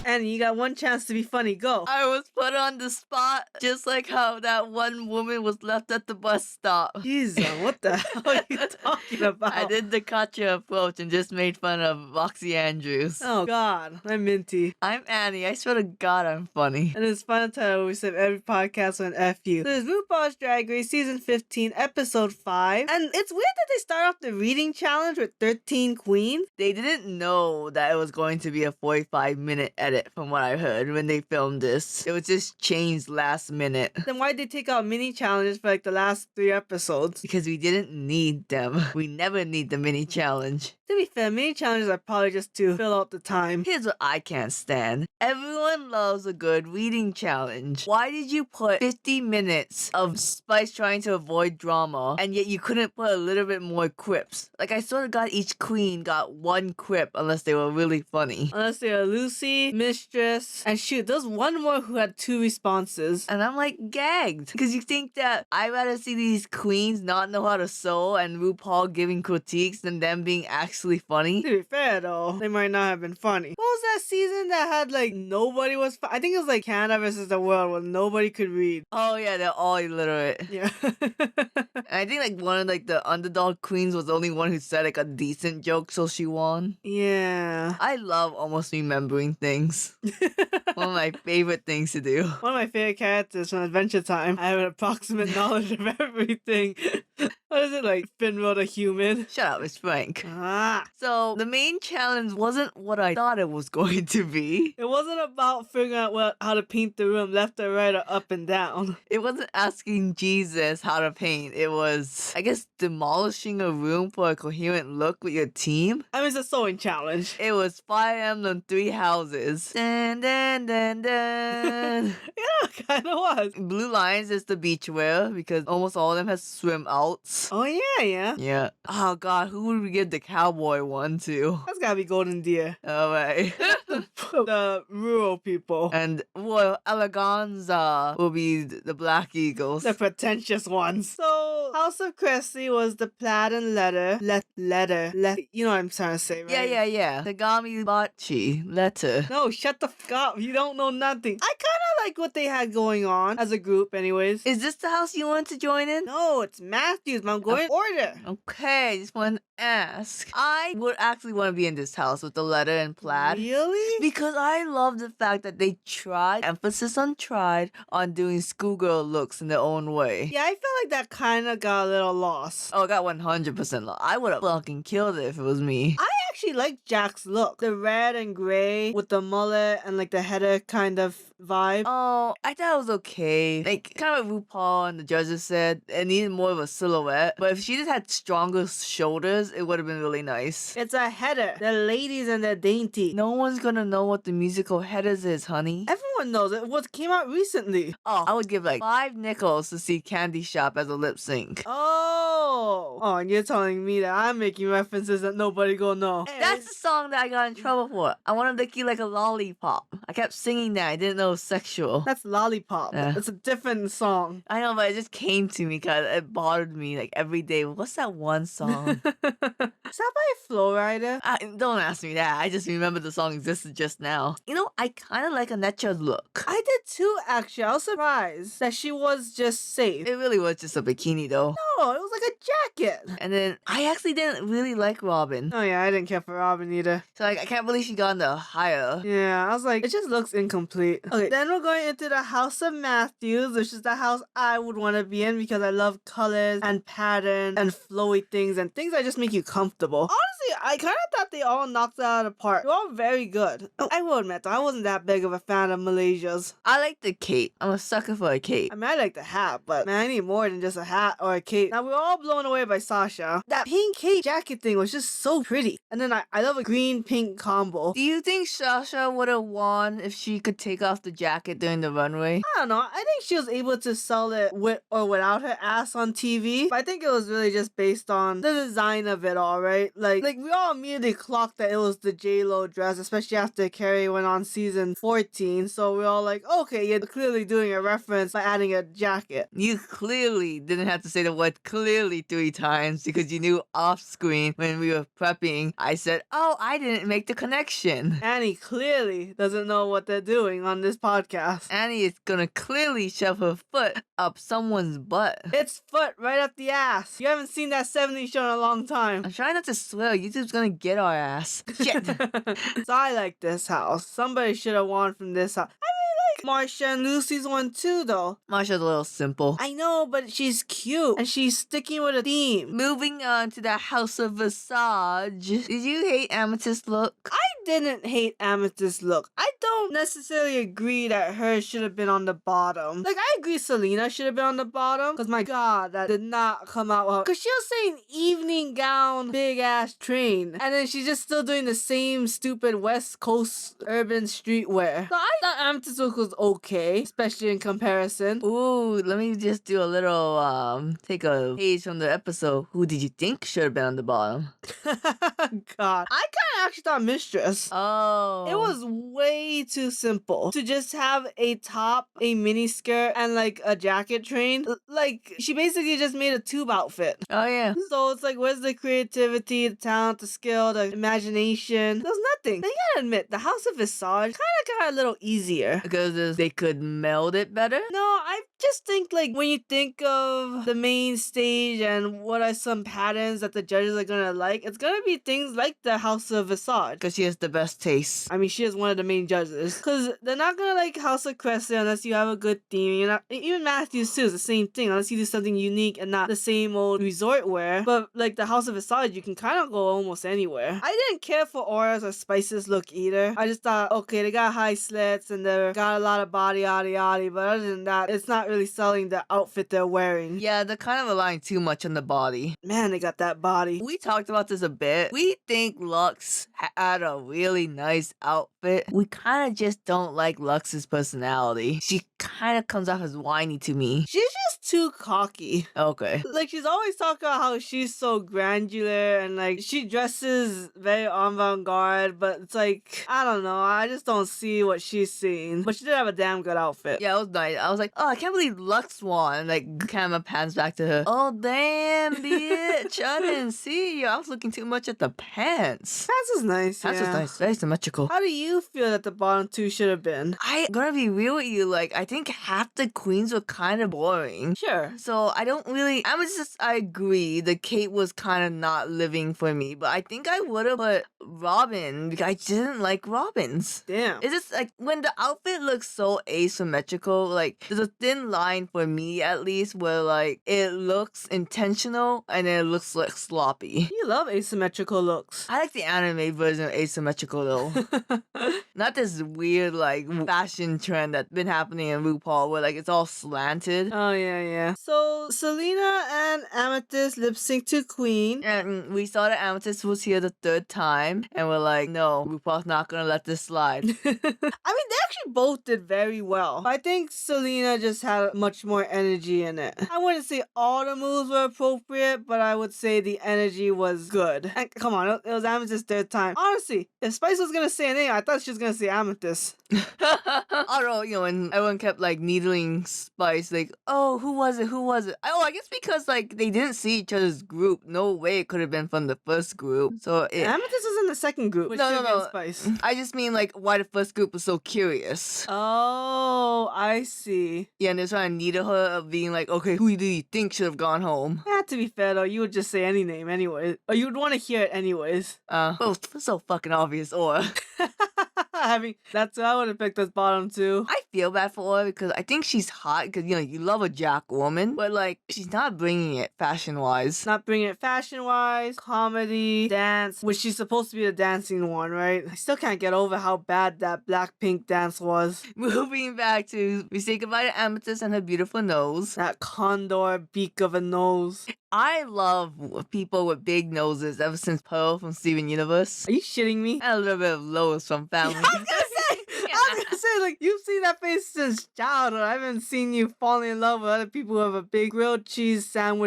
Annie, you got one chance to be funny. Go. I was put on the spot, just like how that one woman was left at the bus stop. Jesus, what the hell are you talking about? I did the gotcha approach and just made fun of Roxy Andrews. Oh, God. I'm Minty. I'm Annie. I swear to God, I'm funny. And it's FunUntitled. We said every podcast on F you. So it's RuPaul's Drag Race Season 15, Episode 5. And it's weird that they start off the reading challenge with 13 queens. They didn't know that it was going to be a 45-minute edit from what I heard when they filmed this. It was just changed last minute. Then why'd they take out mini challenges for like the last 3 episodes? Because we didn't need them. We never need the mini challenge. To be fair, mini challenges are probably just to fill out the time. Here's what I can't stand. Everyone loves a good reading challenge. Why did you put 50 minutes of Spice trying to avoid drama, and yet you couldn't put a little bit more quips? Like, I sort of got each queen got one quip unless they were really funny. Unless they were Lucy, Mistress, and shoot, there's one more who had 2 responses. And I'm like gagged. Because you think that I'd rather see these queens not know how to sew and RuPaul giving critiques than them being actually funny. To be fair though, they might not have been funny. What was that season that had like nobody was I think it was like Canada versus the world where nobody could read. Oh yeah, they're all illiterate. Yeah. And I think like one of like the underdog queens was the only one who said like a decent joke, so she won. Yeah. I love almost remembering things. One of my favorite things to do. One of my favorite characters from Adventure Time. I have an approximate knowledge of everything. What is it like? Finrod a human? Shut up, it's Frank. Ah. So the main challenge wasn't what I thought it was going to be. It wasn't about figuring out how to paint the room left or right or up and down. It wasn't asking Jesus how to paint. It was, I guess, demolishing a room for a coherent look with your team. I mean, it's a sewing challenge. It was Fire Emblem 3 houses. Dun, dun, dun, dun. Yeah, kind of was. Blue Lions is the beachwear because almost all of them has swim outs. Oh, yeah. Yeah. Oh, God. Who would we give the cowboy one to? That's gotta be Golden Deer. All right. The rural people. And Royal Eleganza will be the Black Eagles. The pretentious ones. So, House of Cressy was the plaid and leather. Leather. You know what I'm trying to say, right? Yeah. Tagami Bachi. Letter. No, shut the fuck up. You don't know nothing. I kind of like what they had going on as a group anyways. Is this the house you want to join in? No, it's Matthews, but I'm going in order. Okay, just want to ask. I would actually want to be in this house with the leather and plaid. Really? Because I love the fact that they tried, emphasis on tried, on doing schoolgirl looks in their own way. Yeah, I felt like that kind of got a little lost. Oh, it got 100% lost. I would have fucking killed it if it was me. I actually like Jack's look. The red and gray with the mullet and like the header kind of vibe. Oh, I thought it was okay. Like, kind of what RuPaul and the judges said, it needed more of a silhouette. But if she just had stronger shoulders, it would have been really nice. It's a header. They're ladies and they're dainty. No one's gonna know what the musical headers is, honey. Everyone knows it. What came out recently. Oh, I would give like 5 nickels to see Candy Shop as a lip sync. Oh, and you're telling me that I'm making references that nobody gonna know. That's the song that I got in trouble for. I wanted to lick you like a lollipop. I kept singing that. I didn't know it was sexual. That's Lollipop. Yeah. It's a different song. I know, but it just came to me because it bothered me like every day. What's that one song? Is that by Flowrider? Don't ask me that. I just remember the song existed just now. You know, I kind of like Anetra's look. I did too, actually. I was surprised that she was just safe. It really was just a bikini though. No, it was like a jacket. And then I actually didn't really like Robin. Oh yeah, I didn't care for Robin either. So like, I can't believe she got into higher. Yeah, I was like, it just looks incomplete. Okay, then we're going into the House of Matthews, which is the house I would want to be in because I love colors and patterns and flowy things and things that just make you comfortable. Honestly, I kind of thought they all knocked it out of the park. They're all very good. Oh, I will admit, though, I wasn't that big of a fan of Malaysia's. I like the cape. I'm a sucker for a cape. I mean, I like the hat, but man, I need more than just a hat or a cape. Now, we were all blown away by Sasha. That pink cape jacket thing was just so pretty. And then I love a green-pink combo. Do you think Sasha would have won if she could take off the jacket during the runway? I don't know. I think she was able to sell it with or without her ass on TV. But I think it was really just based on the design of it all, right? Like we all immediately clocked that it was the J-Lo dress, especially after Carrie went on season 14. So we all like, okay, you're clearly doing a reference by adding a jacket. You clearly didn't have to say the word clearly 3 times because you knew off screen when we were prepping. I said, oh, I didn't make the connection. Annie clearly doesn't know what they're doing on this podcast. Annie is gonna clearly shove her foot up someone's butt. It's foot right up the ass. You haven't seen that 70s show in a long time. I'm trying not to swear. YouTube's gonna get our ass. Shit. So I like this house. Somebody should have won from this house. I really like Marsha and Lucy's one too, though. Marsha's a little simple. I know, but she's cute and she's sticking with a theme. Moving on to the House of Visage. Did you hate Amethyst look? I didn't hate Amethyst look. I don't necessarily agree that hers should have been on the bottom. Like, I agree Selena should have been on the bottom. Because, my God, that did not come out well. Because she was saying evening gown, big ass train. And then she's just still doing the same stupid West Coast urban streetwear. So I thought Amethyst look was okay, especially in comparison. Ooh, let me just do a little, take a page from the episode. Who did you think should have been on the bottom? God. I kind of actually thought Mistress. Oh. It was way too simple to just have a top, a mini skirt, and like a jacket train. Like, she basically just made a tube outfit. Oh, yeah. So it's like, where's the creativity, the talent, the skill, the imagination? There's nothing. Now, you gotta admit, the House of Visage kind of got a little easier. Because they could meld it better? No, I just think like when you think of the main stage and what are some patterns that the judges are gonna like, it's gonna be things like the House of Visage. Because she has the best taste. I mean, she is one of the main judges. Because they're not gonna like House of Crescent unless you have a good theme. You're not, even Matthews too is the same thing, unless you do something unique and not the same old resort wear. But like the House of Visage, you can kind of go almost anywhere. I didn't care for Aura's or Spice's look either. I just thought, okay, they got high slits and they got a lot of body, yada yada. But other than that, it's not really selling the outfit they're wearing. Yeah, they're kind of relying too much on the body. Man, they got that body. We talked about this a bit. We think Lux had a really nice outfit. We kind of just don't like Lux's personality. She kind of comes off as whiny to me. She's just too cocky. Okay. Like, she's always talking about how she's so granular and like she dresses very avant-garde, but it's like, I don't know, I just don't see what she's seeing. But she did have a damn good outfit. Yeah, it was nice. I was like, oh, I can't believe Lux won. Like, camera pans back to her. Oh, damn, bitch. I didn't see you. I was looking too much at the pants. Pants is nice. Pants yeah. was nice. Very symmetrical. How do you feel that the bottom two should have been? I gonna be real with you, like, I think half the queens were kind of boring. Sure. So I don't really, I agree, the Kate was kind of not living for me, but I think I would have put Robin, because I didn't like Robin's. Damn. It's just like, when the outfit looks so asymmetrical, like, there's a thin line for me at least, where like, it looks intentional, and then it looks like sloppy. You love asymmetrical looks. I like the anime version of asymmetrical though. Not this weird like fashion trend that's been happening in RuPaul where like it's all slanted. Oh, yeah. So, Selena and Amethyst lip sync to Queen. And we saw that Amethyst was here the 3rd time, and we're like, no, RuPaul's not gonna let this slide. I mean, they actually both did very well. I think Selena just had much more energy in it. I wouldn't say all the moves were appropriate, but I would say the energy was good. And come on, it was Amethyst's 3rd time. Honestly, if Spice was gonna say anything, I thought she was gonna say Amethyst. Although, you know, when everyone kept like needling Spice, like, oh, who was it? Oh, I guess because like they didn't see each other's group. No way it could have been from the first group. So Amethyst was in the second group. No. Spice. I just mean like why the first group was so curious. Oh, I see. Yeah, and they're trying to needle her of being like, okay, who do you think should have gone home? To be fair though, you would just say any name anyway. Or you would want to hear it anyways. Well, it's so fucking obvious, or. I mean, that's what I would have picked as bottom two. I feel bad for her because I think she's hot because, you know, you love a Jack woman, but, like, she's not bringing it fashion-wise. Not bringing it fashion-wise, comedy, dance, which she's supposed to be the dancing one, right? I still can't get over how bad that Blackpink dance was. Moving back to, we say goodbye to Amethyst and her beautiful nose. That condor beak of a nose. I love people with big noses ever since Pearl from Steven Universe. Are you shitting me? And a little bit of Lois from Family. I was gonna say, like, you've seen that face since childhood. I haven't seen you falling in love with other people who have a big grilled cheese sandwich